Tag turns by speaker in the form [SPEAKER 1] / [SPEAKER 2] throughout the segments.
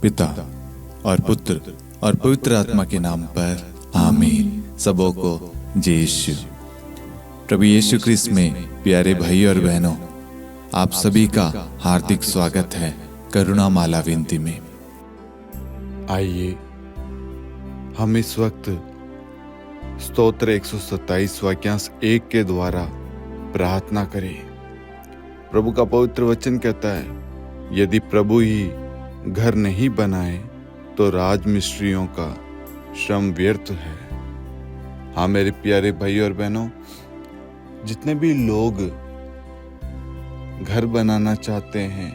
[SPEAKER 1] पिता और पुत्र और पवित्र आत्मा के नाम पर आमीन। सबों को जय यीशु। प्रभु यीशु ख्रिस्त में प्यारे भाई और बहनों, आप सभी का हार्दिक स्वागत है करुणा माला विनती में।
[SPEAKER 2] आइए हम इस वक्त स्तोत्र 127 वाक्यांश 1 के द्वारा प्रार्थना करें। प्रभु का पवित्र वचन कहता है, यदि प्रभु ही घर नहीं बनाए तो राजमिस्त्रियों का श्रम व्यर्थ है। हाँ मेरे प्यारे भाई और बहनों, जितने भी लोग घर बनाना चाहते हैं,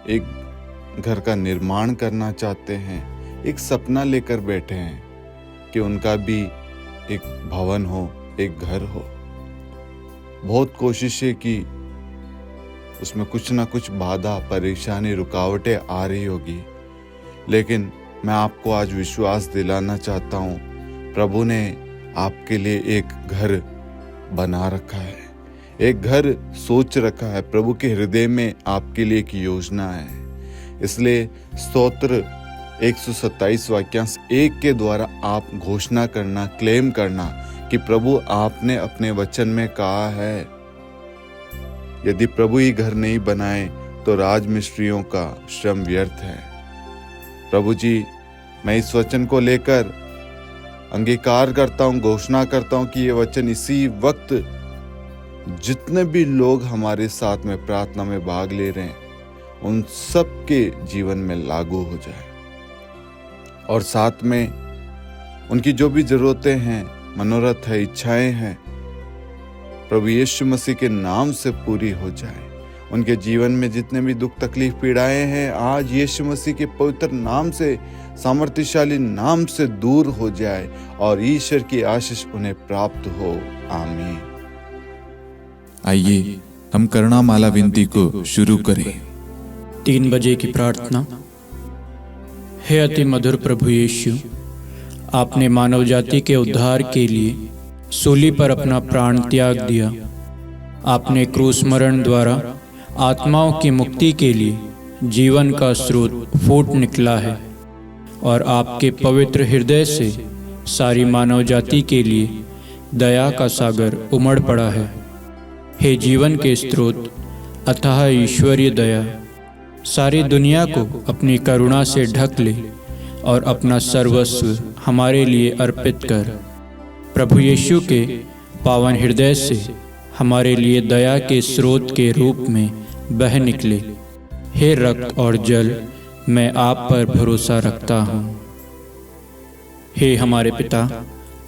[SPEAKER 2] एक घर का निर्माण करना चाहते हैं, एक सपना लेकर बैठे हैं कि उनका भी एक भवन हो, एक घर हो। बहुत कोशिशें की, उसमें कुछ ना कुछ बाधा, परेशानी, रुकावटें आ रही होगी, लेकिन मैं आपको आज विश्वास दिलाना चाहता हूँ, प्रभु ने आपके लिए एक घर बना रखा है, एक घर सोच रखा है। प्रभु के हृदय में आपके लिए एक योजना है। इसलिए स्तोत्र 127 वाक्यांश 1 के द्वारा आप घोषणा करना, क्लेम करना कि प्रभु आपने अपने वचन में कहा है, यदि प्रभु ही घर नहीं बनाए तो राजमिस्त्रियों का श्रम व्यर्थ है। प्रभु जी, मैं इस वचन को लेकर अंगीकार करता हूँ, घोषणा करता हूँ कि ये वचन इसी वक्त जितने भी लोग हमारे साथ में प्रार्थना में भाग ले रहे हैं, उन सब के जीवन में लागू हो जाए, और साथ में उनकी जो भी जरूरतें हैं, मनोरथ है, इच्छाएं हैं, प्रभु यीशु मसीह के नाम से पूरी हो जाए। उनके जीवन में जितने भी दुख तकलीफ पीड़ाएं हैं, आज यीशु मसीह के पवित्र नाम से, सामर्थ्यशाली नाम से दूर हो जाए और ईश्वर की आशीष उन्हें प्राप्त हो। आमीन।
[SPEAKER 1] आइए हम करुणा माला विनती को शुरू करें।
[SPEAKER 3] 3 बजे की प्रार्थना। हे अति मधुर प्रभु यीशु, आपने मानव जाति के उद्धार के लिए सूली पर अपना प्राण त्याग दिया। आपने क्रूस मरण द्वारा आत्माओं की मुक्ति के लिए जीवन का स्रोत फूट निकला है, और आपके पवित्र हृदय से सारी मानव जाति के लिए दया का सागर उमड़ पड़ा है। हे जीवन के स्रोत, अथाह ईश्वरीय दया, सारी दुनिया को अपनी करुणा से ढक ले और अपना सर्वस्व हमारे लिए अर्पित कर। प्रभु यीशु के पावन हृदय से हमारे लिए दया के स्रोत के रूप में बह निकले। हे रक्त और जल, मैं आप पर भरोसा रखता हूँ। हे हमारे पिता,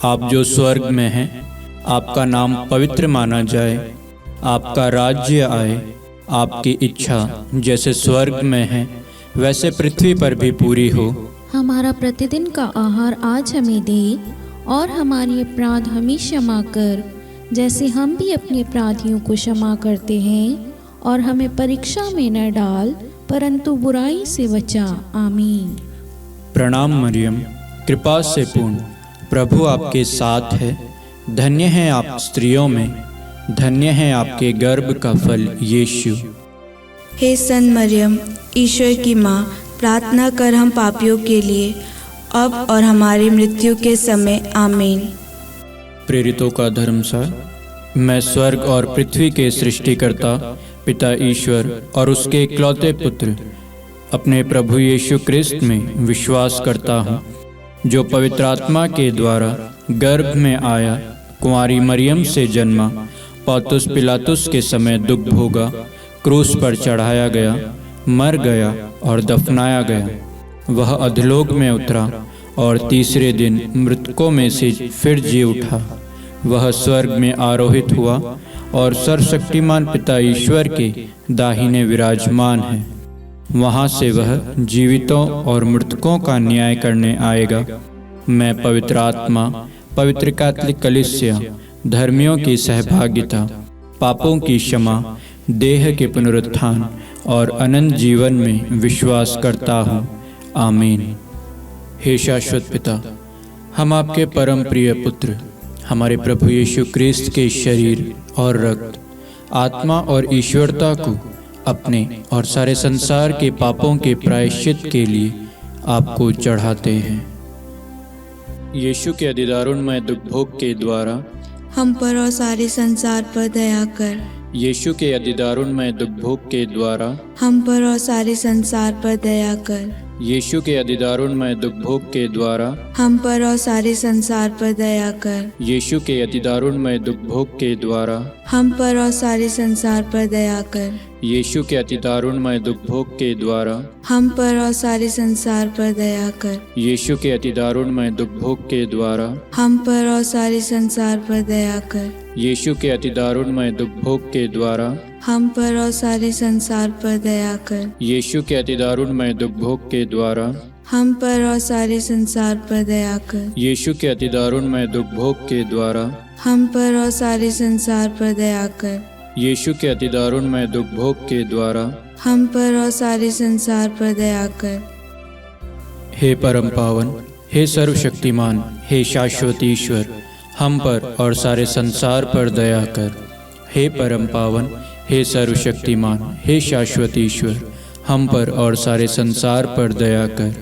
[SPEAKER 3] आप जो स्वर्ग में हैं, आपका नाम पवित्र माना जाए, आपका राज्य आए, आपकी इच्छा जैसे स्वर्ग में है वैसे पृथ्वी पर भी पूरी हो।
[SPEAKER 4] हमारा प्रतिदिन का आहार आज हमें दे, और हमारी अपराध हमें क्षमा कर, जैसे हम भी अपने अपराधियों को क्षमा करते हैं, और हमें परीक्षा में न डाल, परंतु बुराई से बचा। आमीन।
[SPEAKER 3] प्रणाम मरियम, कृपा से पूर्ण, प्रभु आपके साथ है। धन्य हैं आप स्त्रियों में, धन्य है आपके गर्भ का फल यीशु।
[SPEAKER 5] हे सन मरियम, ईश्वर की माँ, प्रार्थना कर हम पापियों के लिए, अब और हमारी मृत्यु के समय। आमीन।
[SPEAKER 3] प्रेरितों का धर्मसार। मैं स्वर्ग और पृथ्वी के सृष्टिकर्ता पिता ईश्वर और उसके इकलौते पुत्र अपने प्रभु यीशु ख्रिस्त में विश्वास करता हूँ, जो पवित्र आत्मा के द्वारा गर्भ में आया, कुंवारी मरियम से जन्मा, पौंतुस पिलातुस के समय दुख भोगा, क्रूस पर चढ़ाया गया, मर गया और दफनाया गया। वह अधोलोक में उतरा और तीसरे दिन मृतकों में से फिर जी उठा। वह स्वर्ग में आरोहित हुआ और सर्वशक्तिमान पिता ईश्वर के दाहिने विराजमान है। वहाँ से वह जीवितों और मृतकों का न्याय करने आएगा। मैं पवित्र आत्मा, पवित्र कैथोलिक कलीसिया, धर्मियों की सहभागिता, पापों की क्षमा, देह के पुनरुत्थान और अनंत जीवन में विश्वास करता हूँ। आमीन। हे शाश्वत पिता, हम आपके परम प्रिय पुत्र, हमारे प्रभु यीशु ख्रिस्त के शरीर और रक्त, आत्मा और ईश्वरता को अपने और सारे संसार के पापों के प्रायश्चित के लिए आपको चढ़ाते हैं। यीशु के अधिदारुणमय दुख भोग के द्वारा
[SPEAKER 5] हम पर और सारे संसार पर दया कर।
[SPEAKER 3] यीशु के अधिदारुणमय दुख भोग के द्वारा
[SPEAKER 5] हम पर और सारे संसार पर दया कर।
[SPEAKER 3] यीशु के अधिदारुणमय दुख भोग के द्वारा
[SPEAKER 5] हम पर और सारे संसार पर दया कर।
[SPEAKER 3] यीशु के अधिदारुणमय दुख भोग के द्वारा
[SPEAKER 5] हम पर और सारे संसार पर दया कर।
[SPEAKER 3] यीशु के अधिदारुणमय दुख भोग के द्वारा
[SPEAKER 5] हम पर और सारे संसार पर दया कर।
[SPEAKER 3] यीशु के अधिदारुणमय दुख भोग के द्वारा
[SPEAKER 5] हम पर और सारे संसार पर दया कर।
[SPEAKER 3] यीशु के अधिदारुणमय दुख भोग के द्वारा
[SPEAKER 5] हम पर और सारे संसार पर दया कर।
[SPEAKER 3] यीशु के अधिदारुणमय दुख भोग के द्वारा
[SPEAKER 5] हम पर और सारे संसार पर दया कर।
[SPEAKER 3] यीशु के अधिदारुणमय दुख भोग के द्वारा
[SPEAKER 5] हम पर और सारे संसार पर दया कर।
[SPEAKER 3] यीशु के अधिदारुणमय दुख भोग के द्वारा
[SPEAKER 5] हम पर और सारे संसार पर दया कर।
[SPEAKER 3] हे परम पावन, हे सर्वशक्तिमान, हे शाश्वत ईश्वर, हम पर और सारे संसार पर दया कर। हे परम पावन, हे सर्वशक्तिमान, हे शाश्वत ईश्वर, हम पर और सारे संसार पर दया कर।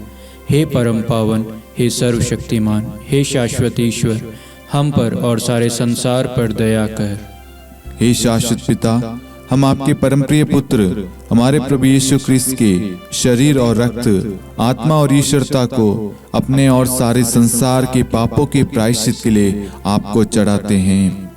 [SPEAKER 3] हे परम पावन, हे सर्वशक्तिमान, हे शाश्वत ईश्वर, हम पर और सारे संसार पर दया कर।
[SPEAKER 1] हे शाश्वत पिता, हम आपके परम प्रिय पुत्र हमारे प्रभु यीशु ख्रिस्त के शरीर और रक्त, आत्मा और ईश्वरता को अपने और सारे संसार के पापों के प्रायश्चित के लिए आपको चढ़ाते हैं।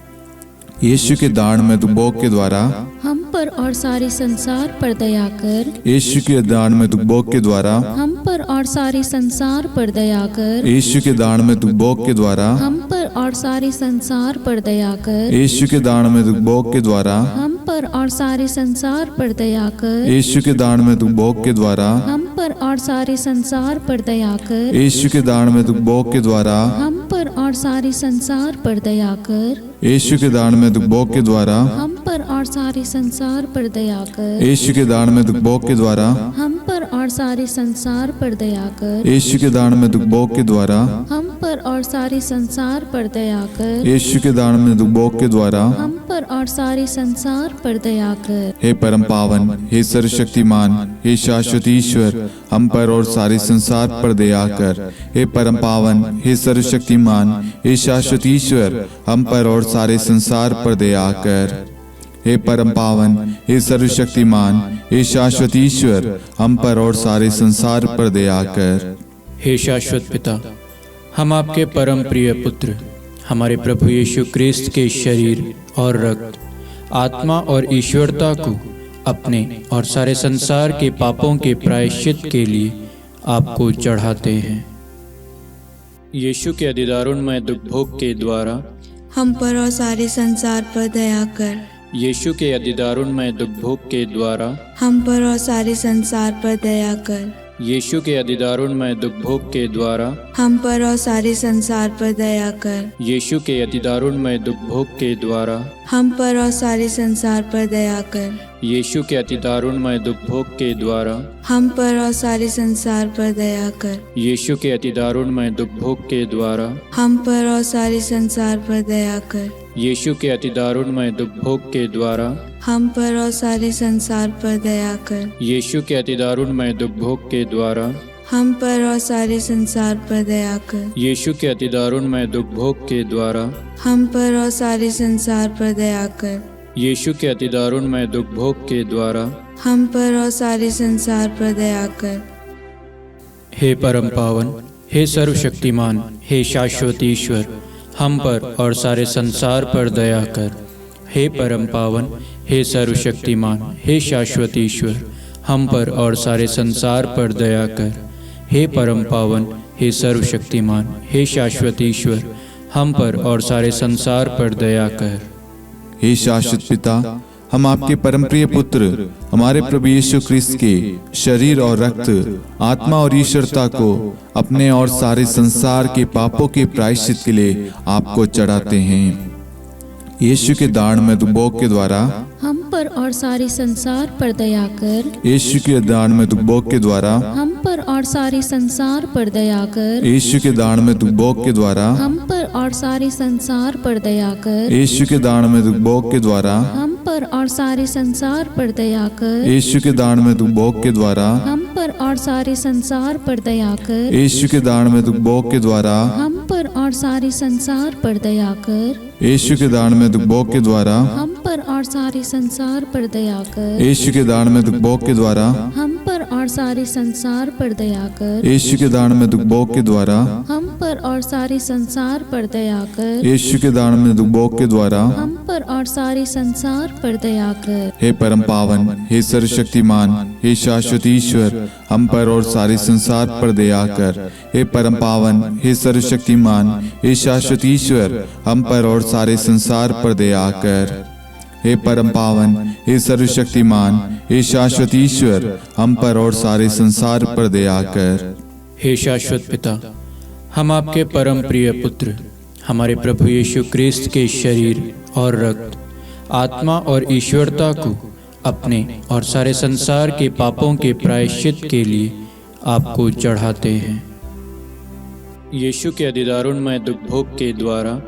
[SPEAKER 1] यीशु के दान में दुबोग के द्वारा
[SPEAKER 4] हम पर और सारे संसार पर दया कर।
[SPEAKER 1] यीशु के दान में दुबोग के द्वारा
[SPEAKER 4] हम पर और सारे संसार पर दया कर।
[SPEAKER 1] यीशु के दान में दुबोग के द्वारा
[SPEAKER 4] हम पर और सारे संसार पर दया कर।
[SPEAKER 1] यीशु के दान में दुबोग के द्वारा
[SPEAKER 4] हम पर और सारे संसार पर दया कर।
[SPEAKER 1] यीशु के दान में दुबोग के द्वारा
[SPEAKER 4] हम पर और सारे संसार पर दया कर।
[SPEAKER 1] यीशु के दान में दुबोग के द्वारा
[SPEAKER 4] हम पर और सारे संसार पर दया कर।
[SPEAKER 1] यीशु के दान में दुबोग के द्वारा
[SPEAKER 4] हम पर और सारे संसार पर दया कर।
[SPEAKER 1] यीशु के दान में दुबोग के द्वारा
[SPEAKER 4] हम पर और सारे संसार पर दया कर।
[SPEAKER 1] यीशु के दान में दुबोग के द्वारा
[SPEAKER 4] हम पर और सारे संसार पर दया कर।
[SPEAKER 1] यीशु के दान में दुबोग के द्वारा
[SPEAKER 4] हम पर और सारे संसार पर दया कर।
[SPEAKER 1] हे परम पावन, हे सर्वशक्तिमान, हे शाश्वत ईश्वर, हम पर और सारे संसार पर दया कर। हे परम पावन, हे सर्वशक्तिमान, हे शाश्वत ईश्वर, हम पर और सारे संसार पर दया कर। हे परम पावन, हे सर्वशक्तिमान, हे शाश्वत ईश्वर, हम पर और सारे संसार पर दया कर।
[SPEAKER 3] हे शाश्वत पिता, हम आपके परम प्रिय पुत्र हमारे प्रभु यीशु ख्रिस्त के शरीर और रक्त, आत्मा और ईश्वरता को अपने और सारे संसार के पापों के प्रायश्चित के लिए आपको चढ़ाते हैं। यीशु के अधिदारुणमय दुख भोग के द्वारा
[SPEAKER 5] हम पर और सारे संसार पर दया कर।
[SPEAKER 3] यीशु के अधिदारुणमय दुख भोग के द्वारा
[SPEAKER 5] हम पर और सारे संसार पर दया कर।
[SPEAKER 3] यीशु के अधिदारुणमय दुख भोग के द्वारा
[SPEAKER 5] हम पर और सारे संसार पर दया कर।
[SPEAKER 3] यीशु के अधिदारुणमय दुख भोग के द्वारा
[SPEAKER 5] हम पर और सारे संसार पर दया कर।
[SPEAKER 3] यीशु के अधिदारुणमय दुख भोग के द्वारा
[SPEAKER 5] हम पर और सारे संसार पर दया कर।
[SPEAKER 3] यीशु के अधिदारुणमय दुख भोग के द्वारा
[SPEAKER 5] हम पर और सारे संसार पर दया कर।
[SPEAKER 3] यीशु के अधिदारुणमय दुख भोग के द्वारा
[SPEAKER 5] हम पर और सारे संसार पर दया कर।
[SPEAKER 3] यीशु के अधिदारुणमय दुख भोग के द्वारा
[SPEAKER 5] हम पर और सारे संसार पर दया कर।
[SPEAKER 3] यीशु के अधिदारुणमय दुख भोग के द्वारा
[SPEAKER 5] हम पर और सारे संसार पर दया कर।
[SPEAKER 3] यीशु के अधिदारुणमय दुख भोग के द्वारा
[SPEAKER 5] हम पर और सारे संसार पर दया कर।
[SPEAKER 3] हे परम पावन, हे सर्वशक्तिमान, हे शाश्वत ईश्वर, हम पर और सारे संसार पर दया कर। हे परम पावन, हे सर्वशक्तिमान, हे शाश्वत ईश्वर, हम पर और सारे संसार पर दया कर। हे परम पावन, हे सर्वशक्तिमान, हे शाश्वत ईश्वर, हम पर और सारे संसार पर दया कर।
[SPEAKER 1] हे शाश्वत पिता, हम आपके परम प्रिय पुत्र हमारे प्रभु यीशु ख्रिस्त के शरीर और रक्त, आत्मा और ईश्वरता को अपने और सारे संसार के पापों के प्रायश्चित के लिए आपको चढ़ाते हैं। यीशु के दान में दुबोग के द्वारा
[SPEAKER 4] हम पर और सारे संसार पर दया कर।
[SPEAKER 1] यीशु के दान में दुबोग के द्वारा
[SPEAKER 4] हम पर पर और सारे संसार पर दया कर।
[SPEAKER 1] यीशु के दान में दुखभोग के द्वारा
[SPEAKER 4] हम पर और सारे संसार पर दया कर।
[SPEAKER 1] यीशु के दान में दुखभोग के द्वारा
[SPEAKER 4] हम पर और सारे संसार पर दया कर।
[SPEAKER 1] यीशु के दान में दुखभोग के द्वारा
[SPEAKER 4] हम पर और सारे संसार पर दया कर।
[SPEAKER 1] यीशु के दान में दुखभोग के द्वारा
[SPEAKER 4] हम पर और सारे संसार पर दया कर।
[SPEAKER 1] यीशु के दान में दुखभोग के द्वारा
[SPEAKER 4] हम पर और सारे संसार पर दया कर।
[SPEAKER 1] यीशु के दान में दुखभोग के द्वारा
[SPEAKER 4] हम पर और सारे संसार पर दया कर।
[SPEAKER 1] यीशु के दान में दुखभोग के द्वारा
[SPEAKER 4] हम पर और सारे संसार पर दया कर।
[SPEAKER 1] यीशु के दान में दुखभोग के द्वारा
[SPEAKER 4] हम पर और सारे संसार पर दया कर।
[SPEAKER 1] हे परम पावन, हे सर्वशक्तिमान, हे शाश्वत ईश्वर, हम पर और सारे संसार पर दया कर। हे परम पावन, हे सर्वशक्तिमान, हे शाश्वत ईश्वर, हम पर और सारे संसार पर दया कर। हे परम पावन, हे सर्वशक्तिमान, हे शाश्वत ईश्वर, हम पर और सारे संसार पर दया कर।
[SPEAKER 3] हे शाश्वत पिता, हम आपके परम प्रिय पुत्र हमारे प्रभु यीशु क्रिस्त के शरीर और रक्त, आत्मा और ईश्वरता को अपने और सारे संसार के पापों के प्रायश्चित के लिए आपको चढ़ाते हैं। यीशु के अधिदारुणमय दुखभोग के द्वारा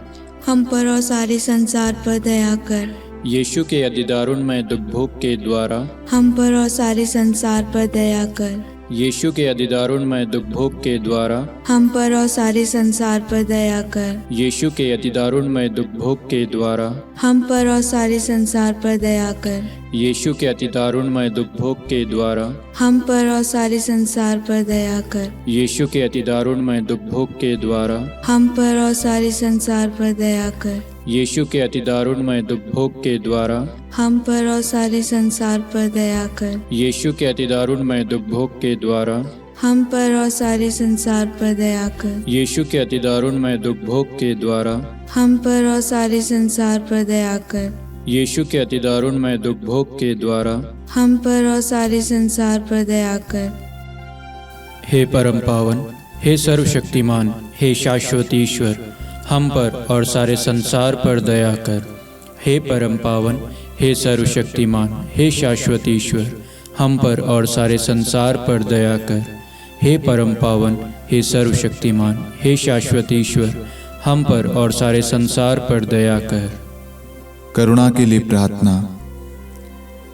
[SPEAKER 5] हम पर और सारे संसार पर दया कर।
[SPEAKER 3] यीशु के अधिदारुणमय दुखभोग के द्वारा
[SPEAKER 5] हम पर और सारे संसार पर दया कर।
[SPEAKER 3] यीशु के अधिदारुणमय दुखभोग के द्वारा
[SPEAKER 5] हम पर और सारे संसार पर दया कर।
[SPEAKER 3] यीशु के अधिदारुणमय दुखभोग के द्वारा
[SPEAKER 5] हम पर और सारे संसार पर दया कर।
[SPEAKER 3] यीशु के अधिदारुणमय दुखभोग के द्वारा
[SPEAKER 5] हम पर और सारे संसार पर दया कर।
[SPEAKER 3] यीशु के अधिदारुणमय दुखभोग के द्वारा
[SPEAKER 5] हम पर और सारे संसार पर दया कर।
[SPEAKER 3] यीशु के अधिदारुणमय दुखभोग के द्वारा
[SPEAKER 5] हम पर और सारे संसार पर दया कर।
[SPEAKER 3] यीशु के अधिदारुणमय दुखभोग के द्वारा
[SPEAKER 5] हम पर और सारे संसार पर दया कर।
[SPEAKER 3] यीशु के अधिदारुणमय दुखभोग के द्वारा
[SPEAKER 5] हम पर और सारे संसार पर दया कर।
[SPEAKER 3] यीशु के अधिदारुणमय दुखभोग के द्वारा
[SPEAKER 5] हम पर और सारे संसार पर दया कर।
[SPEAKER 3] हे परम पावन, हे सर्वशक्तिमान, हे शाश्वत ईश्वर, हम पर और सारे संसार पर दया कर। हे परम पावन, हे सर्वशक्तिमान, हे शाश्वत ईश्वर, हम पर और सारे संसार पर दया कर। हे परम पावन, हे सर्वशक्तिमान, हे शाश्वत ईश्वर, हम पर और सारे संसार पर दया कर।
[SPEAKER 1] करुणा के लिए प्रार्थना।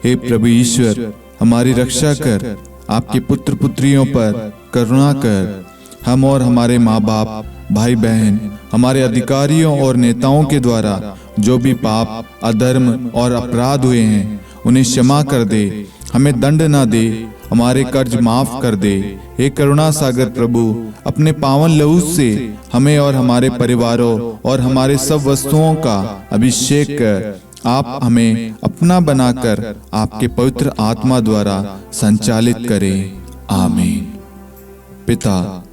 [SPEAKER 1] हे प्रभु ईश्वर, हमारी रक्षा कर, आपके पुत्र पुत्रियों पर करुणा कर। हम और हमारे माँ बाप, भाई बहन, हमारे अधिकारियों और नेताओं के द्वारा जो भी पाप, अधर्म और अपराध हुए हैं उन्हें क्षमा कर दे, हमें दंड ना दे, हमारे कर्ज माफ कर दे। हे करुणा सागर प्रभु, अपने पावन लहू से हमें और हमारे परिवारों और हमारे सब वस्तुओं का अभिषेक कर आप हमें अपना बनाकर आपके पवित्र आत्मा द्वारा संचालित करें। आमीन। पिता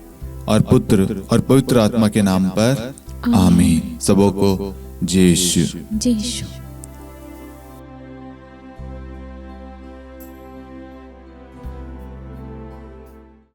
[SPEAKER 1] और पुत्र और पवित्र आत्मा के नाम पर आमीन। सबों को जय यीशु।
[SPEAKER 4] जय यीशु।